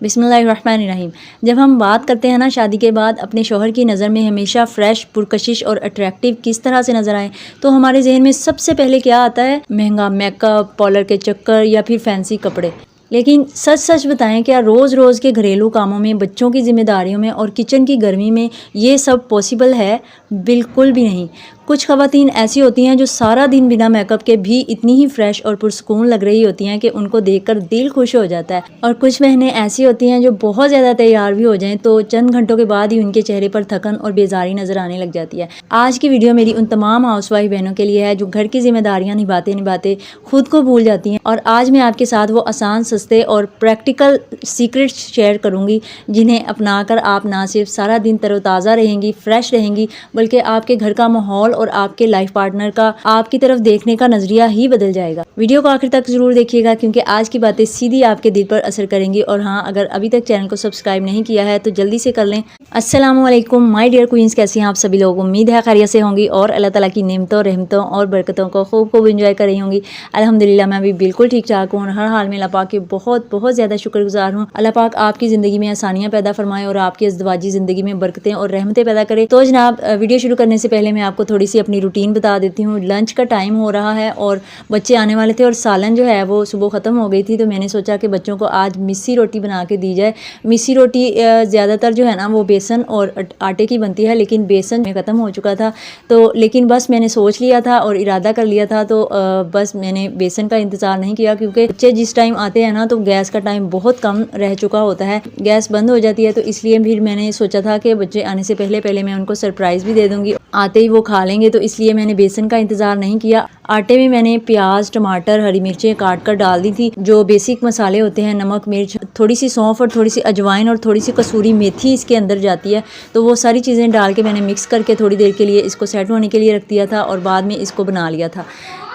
बिस्मिल्लाहिर्रहमानिर्रहीम। जब हम बात करते हैं ना शादी के बाद अपने शौहर की नज़र में हमेशा फ़्रेश, पुरकशिश और अट्रैक्टिव किस तरह से नज़र आए, तो हमारे जहन में सबसे पहले क्या आता है? महंगा मेकअप, पार्लर के चक्कर या फिर फैंसी कपड़े। लेकिन सच सच बताएं, क्या रोज़ रोज़ के घरेलू कामों में, बच्चों की जिम्मेदारियों में और किचन की गर्मी में ये सब पॉसिबल है? बिल्कुल भी नहीं। कुछ ख़वातीन ऐसी होती हैं जो सारा दिन बिना मेकअप के भी इतनी ही फ्रेश और पुरसकून लग रही होती हैं कि उनको देखकर दिल खुश हो जाता है। और कुछ बहनें ऐसी होती हैं जो बहुत ज़्यादा तैयार भी हो जाएं तो चंद घंटों के बाद ही उनके चेहरे पर थकन और बेजारी नज़र आने लग जाती है। आज की वीडियो मेरी उन तमाम हाउसवाइफ बहनों के लिए है जो घर की जिम्मेदारियाँ निभाते निभाते खुद को भूल जाती हैं। और आज मैं आपके साथ वो आसान, सस्ते और प्रैक्टिकल सीक्रेट्स शेयर करूँगी जिन्हें अपनाकर आप ना सिर्फ सारा दिन तरोताज़ा रहेंगी, फ्रेश रहेंगी, बल्कि आपके घर का माहौल और आपके लाइफ पार्टनर का आपकी तरफ देखने का नजरिया ही बदल जाएगा। वीडियो को आखिर तक जरूर देखिएगा क्योंकि आज की बातें सीधी आपके दिल पर असर करेंगी। और हाँ, अगर अभी तक चैनल को सब्सक्राइब नहीं किया है तो जल्दी से कर लें। अस्सलाम वालेकुम माय डियर क्वींस, कैसी हैं आप सभी लोग? उम्मीद है खैरियत से होंगी और अल्लाह ताला की नेमतों, रहमतों और बरकतों को खूब खूब एंजॉय कर रही होंगी। अल्हम्दुलिल्लाह मैं भी बिल्कुल ठीक ठाक हूँ और हर हाल में अल्लाह पाक की बहुत बहुत ज़्यादा शुक्रगुजार हूँ। अल्लाह पाक आपकी ज़िंदगी में आसानियाँ पैदा फरमाए और आपकी अज़दवाजी ज़िंदगी में बरकतें और रहमतें पैदा करे। तो जनाब, वीडियो शुरू करने से पहले मैं आपको थोड़ी सी अपनी रूटीन बता देती हूँ। लंच का टाइम हो रहा है और बच्चे आने वाले थे और सालन जो है वो सुबह ख़त्म हो गई थी, तो मैंने सोचा कि बच्चों को आज मिस्सी रोटी बना के दी जाए। मिस्सी रोटी ज़्यादातर जो है ना वो बेसन और आटे की बनती है, लेकिन बेसन में ख़त्म हो चुका था तो लेकिन बस मैंने सोच लिया था और इरादा कर लिया था, तो बस मैंने बेसन का इंतज़ार नहीं किया क्योंकि बच्चे जिस टाइम आते हैं ना तो गैस का टाइम बहुत कम रह चुका होता है, गैस बंद हो जाती है। तो इसलिए फिर मैंने सोचा था कि बच्चे आने से पहले पहले मैं उनको सरप्राइज़ भी दे दूँगी, आते ही वो खा लेंगे, तो इसलिए मैंने बेसन का इंतज़ार नहीं किया। आटे में मैंने प्याज, टमाटर, हरी मिर्चें काट कर डाल दी थी। जो बेसिक मसाले होते हैं, नमक, मिर्च, थोड़ी सी सौंफ और थोड़ी सी अजवाइन और थोड़ी सी कसूरी मेथी इसके अंदर जाती है, तो वो सारी चीज़ें डाल के मैंने मिक्स करके थोड़ी देर के लिए इसको सेट होने के लिए रख दिया था और बाद में इसको बना लिया था।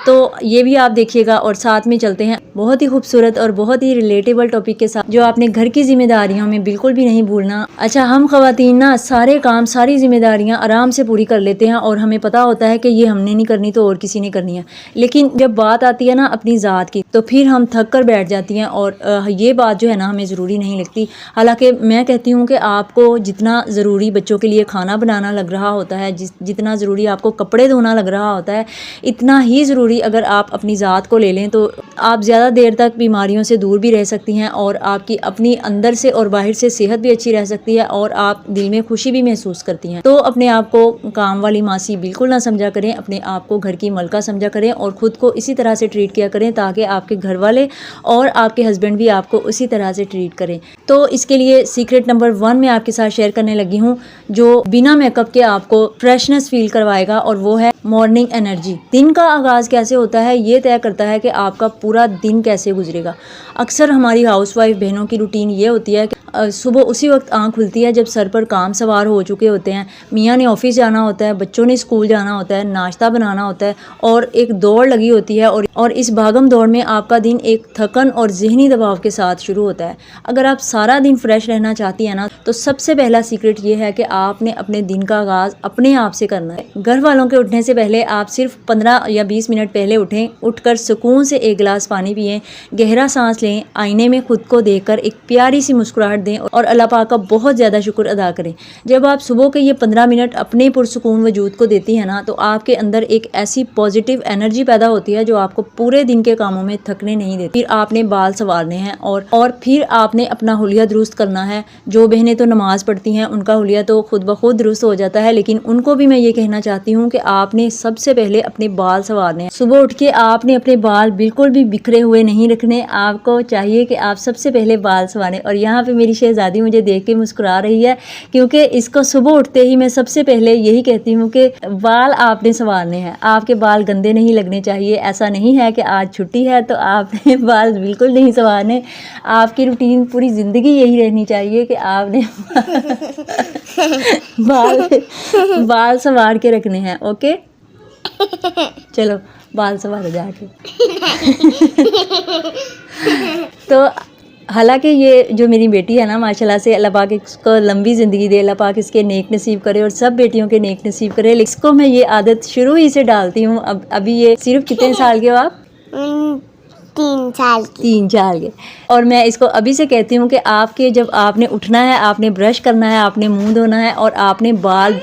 तो ये भी आप देखिएगा और साथ में चलते हैं बहुत ही खूबसूरत और बहुत ही रिलेटेबल टॉपिक के साथ जो आपने घर की जिम्मेदारियों में बिल्कुल भी नहीं भूलना। अच्छा, हम ख़वातीन ना सारे काम, सारी जिम्मेदारियां आराम से पूरी कर लेते हैं और हमें पता होता है कि ये हमने नहीं करनी तो और किसी ने करनी है, लेकिन जब बात आती है ना अपनी ज़ात की तो फिर हम थक कर बैठ जाती हैं और ये बात जो है ना हमें ज़रूरी नहीं लगती। हालाँकि मैं कहती हूँ कि आपको जितना ज़रूरी बच्चों के लिए खाना बनाना लग रहा होता है, जितना ज़रूरी आपको कपड़े धोना लग रहा होता है, इतना ही ज़रूरी अगर आप अपनी ज़ात को ले लें तो आप ज़्यादा देर तक बीमारियों से दूर भी रह सकती हैं और आपकी अपनी अंदर से और बाहर से सेहत भी अच्छी रह सकती है और आप दिल में खुशी भी महसूस करती हैं। तो अपने आप को काम वाली मासी बिल्कुल ना समझा करें, अपने आप को घर की मलका समझा करें और ख़ुद को इसी तरह से ट्रीट किया करें ताकि आपके घर वाले और आपके हस्बैंड भी आपको उसी तरह से ट्रीट करें। तो इसके लिए सीक्रेट नंबर 1 मैं आपके साथ शेयर करने लगी हूँ जो बिना मेकअप के आपको फ्रेशनेस फील करवाएगा, और वो है मॉर्निंग एनर्जी। दिन का आगाज़ कैसे होता है ये तय करता है कि आपका पूरा दिन कैसे गुजरेगा। अक्सर हमारी हाउसवाइफ बहनों की रूटीन ये होती है कि सुबह उसी वक्त आँख खुलती है जब सर पर काम सवार हो चुके होते हैं, मियाँ ने ऑफिस जाना होता है, बच्चों ने स्कूल जाना होता है, नाश्ता बनाना होता है और एक दौड़ लगी होती है और इस भागम दौड़ में आपका दिन एक थकन और जहनी दबाव के साथ शुरू होता है। अगर आप सारा दिन फ्रेश रहना चाहती हैं ना तो सबसे पहला सीक्रेट ये है कि आपने अपने दिन का आगाज़ अपने आप से करना है। घर वालों के उठने से पहले आप सिर्फ 15 या 20 मिनट पहले उठें, उठकर सुकून से एक गिलास पानी पिएं, गहरा सांस लें, आईने में खुद को देखकर एक प्यारी सी मुस्कुराहट दें और अल्लाह पाक का बहुत ज़्यादा शुक्र अदा करें। जब आप सुबह के ये 15 मिनट अपने पुरसुकून वजूद को देती हैं ना तो आपके अंदर एक ऐसी पॉजिटिव एनर्जी पैदा होती है जो आपको पूरे दिन के कामों में थकने नहीं देती। फिर आपने बाल संवारने हैं और फिर आपने अपना हुलिया दुरुस्त करना है। जो बहनें तो नमाज़ पढ़ती हैं उनका हुलिया तो खुद ब खुद दुरुस्त हो जाता है, लेकिन उनको भी मैं ये कहना चाहती हूँ कि आपने सबसे पहले अपने बाल संवारने हैं। सुबह उठ के आपने अपने बाल बिल्कुल भी बिखरे हुए नहीं रखने, आपको चाहिए कि आप सबसे पहले बाल संवारें। और यहाँ पे मेरी शहजादी मुझे देख के मुस्कुरा रही है क्योंकि इसको सुबह उठते ही मैं सबसे पहले यही कहती हूँ कि बाल आपने संवारने हैं, आपके बाल गंदे नहीं लगने चाहिए। ऐसा नहीं है कि आज छुट्टी है तो आपने बाल बिल्कुल नहीं संवारने, आपकी रूटीन पूरी ज़िंदगी यही रहनी चाहिए कि आपने बाल संवार के रखने हैं। ओके, चलो बाल संवारो जाके। तो हालांकि ये जो मेरी बेटी है ना माशाल्लाह से, अल्लाह पाक इसको लंबी ज़िंदगी दे, अल्लाह पाक इसके नेक नसीब करे और सब बेटियों के नेक नसीब करे। इसको मैं ये आदत शुरू ही से डालती हूँ। अभी ये सिर्फ कितने साल के हो आप? 3 साल की। 3 साल के। और मैं इसको अभी से कहती हूँ कि आपके जब आपने उठना है, आपने ब्रश करना है, आपने मुंह धोना है और आपने बाल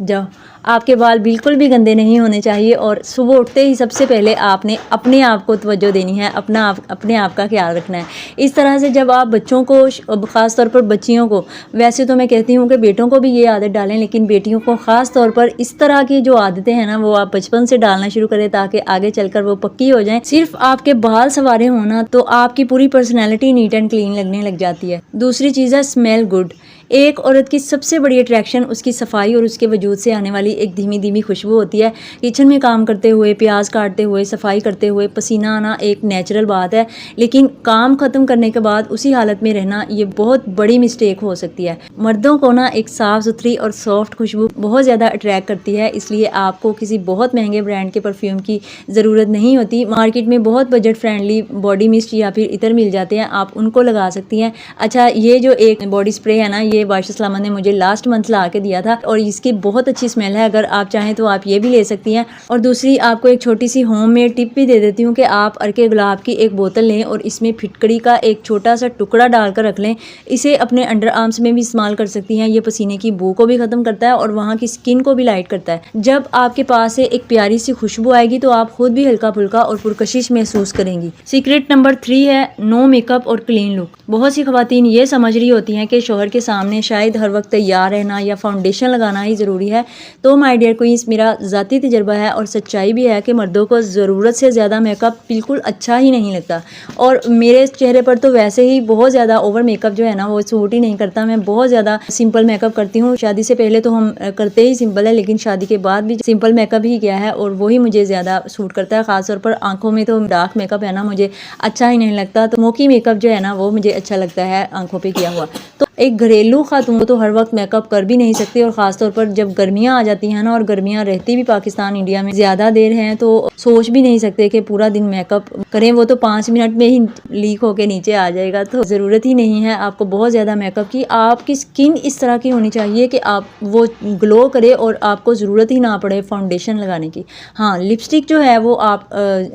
जाओ, आपके बाल बिल्कुल भी गंदे नहीं होने चाहिए। और सुबह उठते ही सबसे पहले आपने अपने आप को तवज्जो देनी है, अपने आप का ख्याल रखना है। इस तरह से जब आप बच्चों को, ख़ास तौर पर बच्चियों को, वैसे तो मैं कहती हूँ कि बेटों को भी ये आदत डालें, लेकिन बेटियों को ख़ास तौर पर इस तरह की जो आदतें हैं ना, वो आप बचपन से डालना शुरू करें ताकि आगे चलकर वो पक्की हो जाएं। सिर्फ आपके बाल संवारे होना तो आपकी पूरी पर्सनैलिटी नीट एंड क्लीन लगने लग जाती है। दूसरी चीज़ है स्मेल गुड। एक औरत की सबसे बड़ी अट्रैक्शन उसकी सफाई और उसके वजूद से आने वाली एक धीमी धीमी खुशबू होती है। किचन में काम करते हुए, प्याज काटते हुए, सफाई करते हुए पसीना आना एक नेचुरल बात है, लेकिन काम ख़त्म करने के बाद उसी हालत में रहना ये बहुत बड़ी मिस्टेक हो सकती है। मर्दों को ना एक साफ़ सुथरी और सॉफ्ट खुशबू बहुत ज़्यादा अट्रैक्ट करती है, इसलिए आपको किसी बहुत महंगे ब्रांड के परफ्यूम की ज़रूरत नहीं होती। मार्केट में बहुत बजट फ्रेंडली बॉडी मिस्ट या फिर इतर मिल जाते हैं, आप उनको लगा सकती हैं। अच्छा, ये जो एक बॉडी स्प्रे है ना, ये वाशिश इस्लामा ने मुझे लास्ट मंथ ला के दिया था और इसकी बहुत अच्छी स्मेल है। अगर आप चाहें तो आप ये भी ले सकती हैं। और दूसरी आपको एक छोटी सी होममेड टिप भी दे देती हूँ कि आप अर्के गुलाब की एक बोतल लें और इसमें फिटकड़ी का एक छोटा सा टुकड़ा डालकर रख लें। इसे अपने अंडर आर्म्स में भी इस्तेमाल कर सकती हैं। ये पसीने की बू को भी ख़त्म करता है और वहाँ की स्किन को भी लाइट करता है। जब आपके पास से एक प्यारी सी खुशबू आएगी तो आप खुद भी हल्का फुल्का और पुरकशिश महसूस करेंगी। सीक्रेट नंबर 3 है नो मेकअप और क्लीन लुक। बहुत सी ख़वातीन ये समझ रही होती हैं कि शौहर के सामने शायद हर वक्त तैयार रहना या फाउंडेशन लगाना ही ज़रूरी है। तो माय डियर क्वींस, मेरा ज़ाती तजर्बा है और सच्चाई भी है कि मर्दों को ज़रूरत से ज़्यादा मेकअप बिल्कुल अच्छा ही नहीं लगता। और मेरे चेहरे पर तो वैसे ही बहुत ज़्यादा ओवर मेकअप जो है ना, वो सूट ही नहीं करता। मैं बहुत ज़्यादा सिंपल मेकअप करती हूँ। शादी से पहले तो हम करते ही सिंपल है, लेकिन शादी के बाद भी सिंपल मेकअप ही किया है और वही मुझे ज़्यादा सूट करता है। ख़ासतौर पर आँखों में तो डार्क मेकअप है ना, मुझे अच्छा ही नहीं लगता। तो स्मोकी मेकअप जो है ना, वो मुझे अच्छा लगता है आँखों पर किया हुआ। तो एक घरेलू खातून तो हर वक्त मेकअप कर भी नहीं सकती और ख़ासतौर पर जब गर्मियाँ आ जाती हैं ना, और गर्मियाँ रहती भी पाकिस्तान इंडिया में ज़्यादा देर हैं, तो सोच भी नहीं सकते कि पूरा दिन मेकअप करें। वो तो 5 मिनट में ही लीक होके नीचे आ जाएगा। तो ज़रूरत ही नहीं है आपको बहुत ज़्यादा मेकअप की। आपकी स्किन इस तरह की होनी चाहिए कि आप वो ग्लो करे और आपको ज़रूरत ही ना पड़े फाउंडेशन लगाने की। हाँ, लिपस्टिक जो है वो आप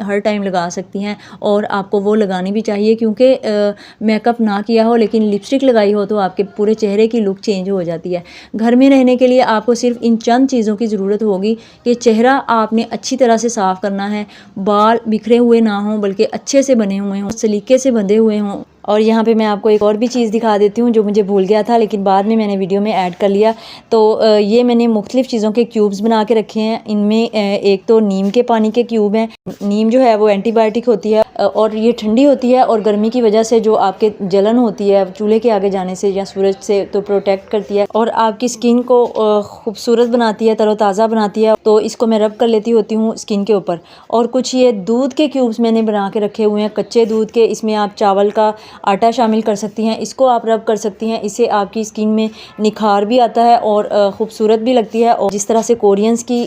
हर टाइम लगा सकती हैं और आपको वो लगानी भी चाहिए, क्योंकि मेकअप ना किया हो लेकिन लिपस्टिक लगाई हो तो आपके पूरे चेहरे की लुक चेंज हो जाती है। घर में रहने के लिए आपको सिर्फ इन चंद चीज़ों की ज़रूरत होगी कि चेहरा आपने अच्छी तरह से साफ़ करना है, बाल बिखरे हुए ना हों बल्कि अच्छे से बने हुए हों, सलीके से बंधे हुए हों। और यहाँ पे मैं आपको एक और भी चीज़ दिखा देती हूँ जो मुझे भूल गया था, लेकिन बाद में मैंने वीडियो में ऐड कर लिया। तो ये मैंने मुख्तलिफ़ चीज़ों के क्यूब्स बना के रखे हैं। इनमें एक तो नीम के पानी के क्यूब हैं। नीम जो है वो एंटीबायोटिक होती है और ये ठंडी होती है और गर्मी की वजह से जो आपके जलन होती है चूल्हे के आगे जाने से या सूरज से, तो प्रोटेक्ट करती है और आपकी स्किन को खूबसूरत बनाती है, तरोताज़ा बनाती है। तो इसको मैं रब कर लेती होती हूँ स्किन के ऊपर। और कुछ ये दूध के क्यूब्स मैंने बना के रखे हुए हैं, कच्चे दूध के। इसमें आप चावल का आटा शामिल कर सकती हैं, इसको आप रब कर सकती हैं। इससे आपकी स्किन में निखार भी आता है और खूबसूरत भी लगती है। और जिस तरह से कोरियंस की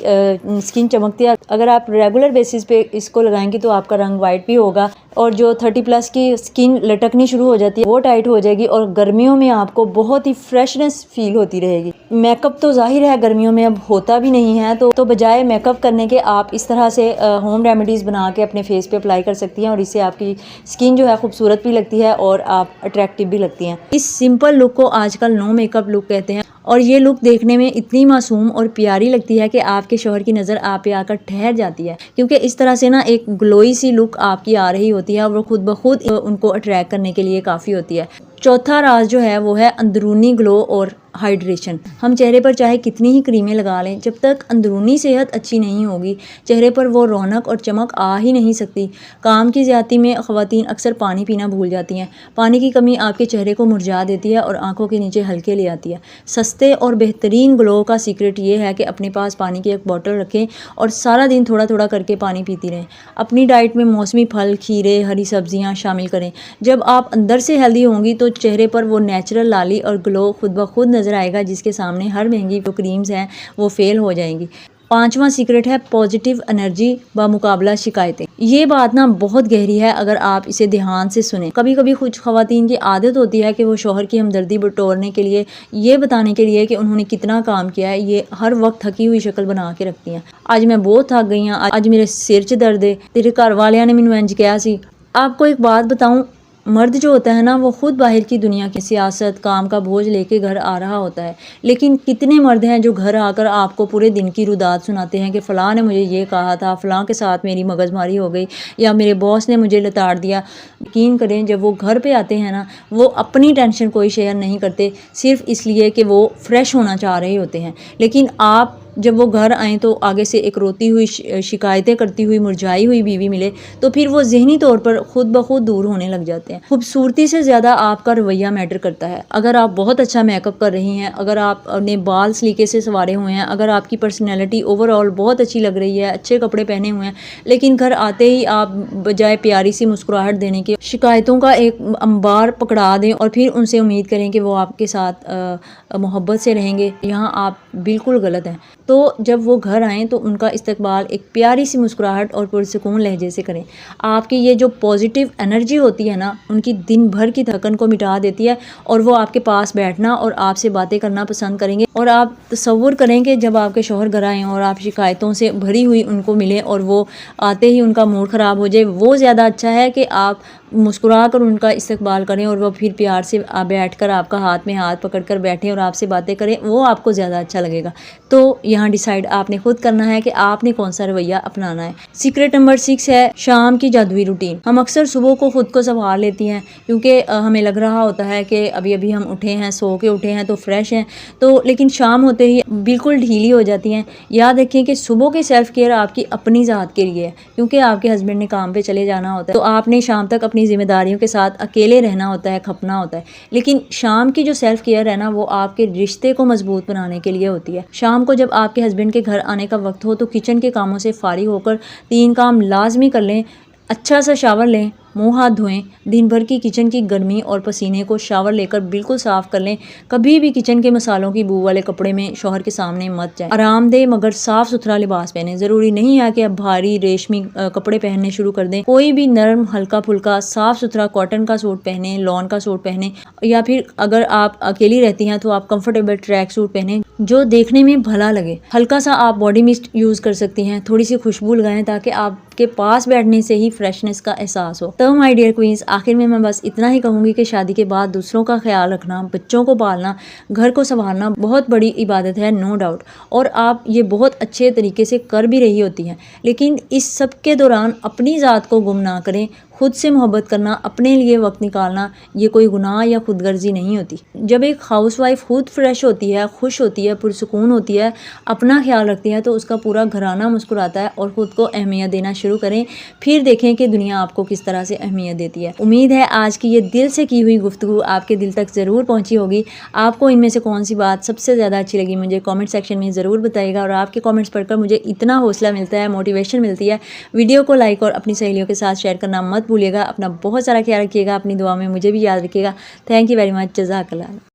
स्किन चमकती है, अगर आप रेगुलर बेसिस पे इसको लगाएंगी तो आपका रंग वाइट भी होगा और जो 30+ की स्किन लटकनी शुरू हो जाती है वो टाइट हो जाएगी और गर्मियों में आपको बहुत ही फ्रेशनेस फील होती रहेगी। मेकअप तो जाहिर है गर्मियों में अब होता भी नहीं है, तो बजाय मेकअप करने के आप इस तरह से होम रेमेडीज़ बना के अपने फेस पे अप्लाई कर सकती हैं और इससे आपकी स्किन जो है खूबसूरत भी लगती है और आप अट्रैक्टिव भी लगती हैं। इस सिंपल लुक को आजकल नो मेकअप लुक कहते हैं और ये लुक देखने में इतनी मासूम और प्यारी लगती है कि आपके शौहर की नज़र आप पे आकर ठहर जाती है, क्योंकि इस तरह से ना एक ग्लोई सी लुक आपकी आ रही होती है और वो खुद ब खुद उनको अट्रैक्ट करने के लिए काफ़ी होती है। चौथा राज जो है वो है अंदरूनी ग्लो और हाइड्रेशन। हम चेहरे पर चाहे कितनी ही क्रीमें लगा लें, जब तक अंदरूनी सेहत अच्छी नहीं होगी चेहरे पर वो रौनक और चमक आ ही नहीं सकती। काम की ज़्यादती में ख़वातीन अक्सर पानी पीना भूल जाती हैं। पानी की कमी आपके चेहरे को मुरझा देती है और आंखों के नीचे हल्के ले आती है। सस्ते और बेहतरीन ग्लो का सीक्रेट ये है कि अपने पास पानी की एक बोतल रखें और सारा दिन थोड़ा थोड़ा करके पानी पीती रहें। अपनी डाइट में मौसमी फल, खीरे, हरी सब्जियाँ शामिल करें। जब आप अंदर से हेल्दी होंगी तो चेहरे पर वो नेचुरल लाली और ग्लो खुद ब खुद नज़र आएगा, जिसके सामने हर महंगी जो क्रीम्स हैं वो फेल हो जाएंगी। 5वां सीक्रेट है पॉजिटिव एनर्जी व मुकाबला शिकायतें। ये बात ना बहुत गहरी है, अगर आप इसे ध्यान से सुने। कभी कभी कुछ खवातीन की आदत होती है कि वो शोहर की हमदर्दी बटोरने के लिए, ये बताने के लिए कि उन्होंने कितना काम किया है, ये हर वक्त थकी हुई शक्ल बना के रखती हैं। आज मैं बहुत थक गई हाँ, आज मेरे सिर च दर्द है, तेरे घर वालिया ने मैनू इंज कहा सी। आपको एक बात बताऊं, मर्द जो होता है ना, वो खुद बाहर की दुनिया की सियासत काम का बोझ लेके घर आ रहा होता है, लेकिन कितने मर्द हैं जो घर आकर आपको पूरे दिन की रुदात सुनाते हैं कि फ़लाँ ने मुझे ये कहा था, फ़लाँ के साथ मेरी मगजमारी हो गई, या मेरे बॉस ने मुझे लताड़ दिया। यकीन करें, जब वो घर पे आते हैं ना, वो अपनी टेंशन कोई शेयर नहीं करते, सिर्फ इसलिए कि वो फ्रेश होना चाह रहे होते हैं। लेकिन आप जब वो घर आएँ तो आगे से एक रोती हुई शिकायतें करती हुई मुरझाई हुई बीवी मिले, तो फिर वो ज़हनी तौर पर खुद ब खुद दूर होने लग जाते हैं। खूबसूरती से ज़्यादा आपका रवैया मैटर करता है। अगर आप बहुत अच्छा मेकअप कर रही हैं, अगर आपने बाल सलीके से संवारे हुए हैं, अगर आपकी पर्सनैलिटी ओवरऑल बहुत अच्छी लग रही है, अच्छे कपड़े पहने हुए हैं, लेकिन घर आते ही आप बजाय प्यारी सी मुस्कुराहट देने के शिकायतों का एक अंबार पकड़ा दें और फिर उनसे उम्मीद करें कि वो आपके साथ मोहब्बत से रहेंगे, यहाँ आप बिल्कुल गलत हैं। तो जब वो घर आएँ तो उनका इस्तकबाल एक प्यारी सी मुस्कुराहट और पुरसुकून लहजे से करें। आपकी ये जो पॉजिटिव एनर्जी होती है ना, उनकी दिन भर की थकन को मिटा देती है और वो आपके पास बैठना और आपसे बातें करना पसंद करेंगे। और आप तसव्वुर करें कि जब आपके शौहर घर आएँ और आप शिकायतों से भरी हुई उनको मिलें और वो आते ही उनका मूड ख़राब हो जाए, वो ज़्यादा अच्छा है कि आप मुस्कुरा कर उनका इस्तकबाल करें और वो फिर प्यार से बैठ कर आपका हाथ में हाथ पकड़ कर बैठें और आपसे बातें करें, वो आपको ज़्यादा अच्छा लगेगा। तो यहाँ डिसाइड आपने खुद करना है कि आपने कौन सा रवैया अपनाना है। सीक्रेट नंबर 6 है शाम की जादुई रूटीन। हम अक्सर सुबह को खुद को संभाल लेती हैं क्योंकि हमें लग रहा होता है कि अभी अभी हम उठे हैं, सो के उठे हैं तो फ्रेश हैं, तो लेकिन शाम होते ही बिल्कुल ढीली हो जाती हैं। याद रखें कि सुबह की सेल्फ केयर आपकी अपनी ज़ात के लिए है, क्योंकि आपके हस्बैंड ने काम पे चले जाना होता है, तो आपने शाम तक अपनी जिम्मेदारियों के साथ अकेले रहना होता है, खपना होता है। लेकिन शाम की जो सेल्फ केयर है ना, वो आपके रिश्ते को मजबूत बनाने के लिए होती है। शाम को जब आपके हस्बैंड के घर आने का वक्त हो तो किचन के कामों से फारिग होकर 3 काम लाजमी कर लें। अच्छा सा शावर लें, मुंह हाथ धोएं, दिन भर की किचन की गर्मी और पसीने को शावर लेकर बिल्कुल साफ़ कर लें। कभी भी किचन के मसालों की बू वाले कपड़े में शौहर के सामने मत जाएं। आरामदेह मगर साफ़ सुथरा लिबास पहनें। ज़रूरी नहीं है कि अब भारी रेशमी कपड़े पहनने शुरू कर दें। कोई भी नरम हल्का फुल्का साफ़ सुथरा कॉटन का सूट पहने, लॉन का सूट पहने, या फिर अगर आप अकेली रहती हैं तो आप कंफर्टेबल ट्रैक सूट पहने जो देखने में भला लगे। हल्का सा आप बॉडी मिस्ट यूज़ कर सकती हैं, थोड़ी सी खुशबू लगाएं ताकि आपके पास बैठने से ही फ्रेशनेस का एहसास हो। तो माय डियर क्वींस, आखिर में मैं बस इतना ही कहूँगी कि शादी के बाद दूसरों का ख्याल रखना, बच्चों को पालना, घर को संभालना बहुत बड़ी इबादत है, नो डाउट, और आप ये बहुत अच्छे तरीके से कर भी रही होती हैं। लेकिन इस सब के दौरान अपनी ज़ात को गुम ना करें। खुद से मोहब्बत करना, अपने लिए वक्त निकालना, ये कोई गुनाह या खुदगर्जी नहीं होती। जब एक हाउसवाइफ खुद फ्रेश होती है, खुश होती है, पुरसुकून होती है, अपना ख्याल रखती है, तो उसका पूरा घराना मुस्कुराता है। और ख़ुद को अहमियत देना शुरू करें, फिर देखें कि दुनिया आपको किस तरह से अहमियत देती है। उम्मीद है आज की ये दिल से की हुई गुफ्तगू आपके दिल तक ज़रूर पहुँची होगी। आपको इनमें से कौन सी बात सबसे ज़्यादा अच्छी लगी मुझे कॉमेंट सेक्शन में ज़रूर बताइएगा। और आपके कॉमेंट्स पढ़कर मुझे इतना हौसला मिलता है, मोटिवेशन मिलती है। वीडियो को लाइक और अपनी सहेलियों के साथ शेयर करना मत भूलिएगा। अपना बहुत सारा ख्याल रखिएगा, अपनी दुआ में मुझे भी याद रखिएगा। थैंक यू वेरी मच, जज़ाकल्लाह।